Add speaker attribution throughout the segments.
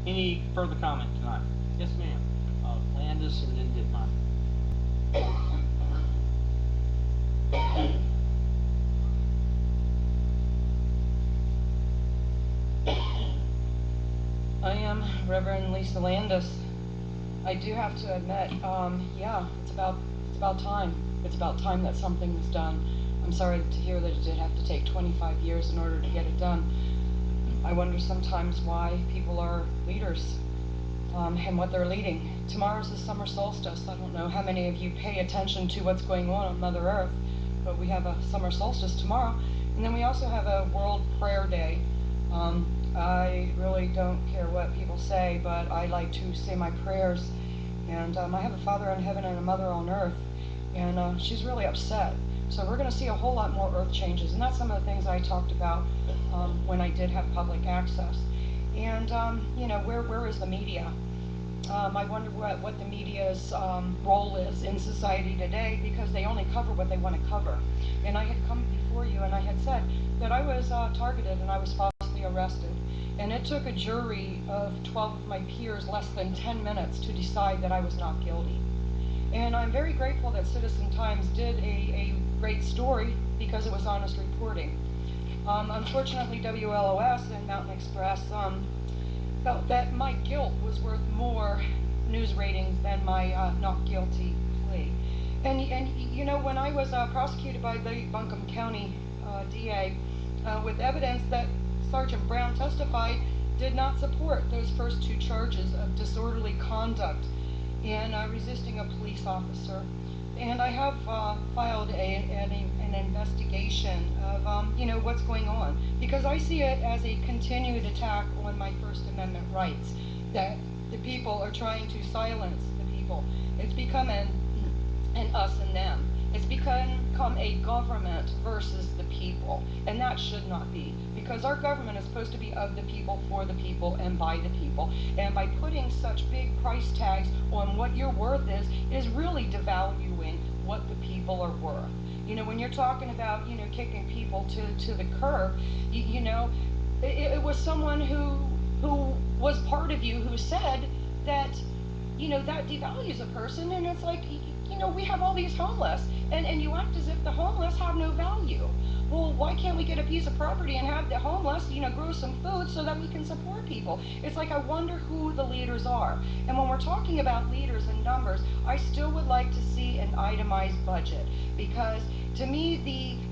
Speaker 1: Any further comment tonight? Yes, ma'am. Landis and then Dittmeier.
Speaker 2: I am Reverend Lisa Landis. I do have to admit, yeah, it's about time. It's about time that something was done. I'm sorry to hear that it did have to take 25 years in order to get it done. I wonder sometimes why people are leaders and what they're leading. Tomorrow's the summer solstice. I don't know how many of you pay attention to what's going on Mother Earth, but we have a summer solstice tomorrow. And then we also have a World Prayer Day. I really don't care what people say, but I like to say my prayers. And I have a Father in heaven and a Mother on earth, and she's really upset. So we're going to see a whole lot more earth changes, and that's some of the things I talked about when I did have public access. And you know, where is the media? I wonder what the media's role is in society today, because they only cover what they want to cover. And I had come before you and I had said that I was targeted and I was falsely arrested. And it took a jury of 12 of my peers less than 10 minutes to decide that I was not guilty. And I'm very grateful that Citizen Times did a great story, because it was honest reporting. Unfortunately, WLOS and Mountain Express felt that my guilt was worth more news ratings than my not guilty plea. And you know, when I was prosecuted by the Buncombe County DA with evidence that Sergeant Brown testified did not support those first two charges of disorderly conduct and resisting a police officer. And I have filed an investigation of you know, what's going on, because I see it as a continued attack on my First Amendment rights, that the people are trying to silence the people. It's become an us and them. It's become a government versus the people, and that should not be, because our government is supposed to be of the people, for the people, and by the people. And by putting such big price tags on what your worth is really devaluing what the people are worth. You know, when you're talking about, you know, kicking people to the curb, you know, it was someone who was part of you who said that, you know, that devalues a person. And it's like, you know, we have all these homeless, and you act as if the homeless have no value. Well, why can't we get a piece of property and have the homeless, you know, grow some food so that we can support people? It's like, I wonder who the leaders are. And when we're talking about leaders and numbers, I still would like to see an itemized budget, because to me,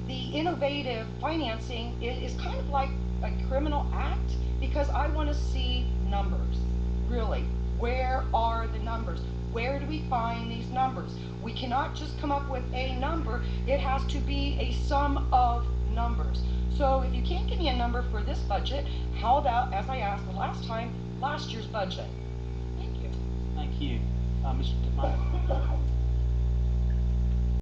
Speaker 2: the innovative financing is kind of like a criminal act, because I want to see numbers. Really, where are the numbers? Where do we find these numbers? We cannot just come up with a number. It has to be a sum of numbers. So if you can't give me a number for this budget, how about, as I asked the last time, last year's budget? Thank you.
Speaker 1: Thank you. Mr. Dittmeier.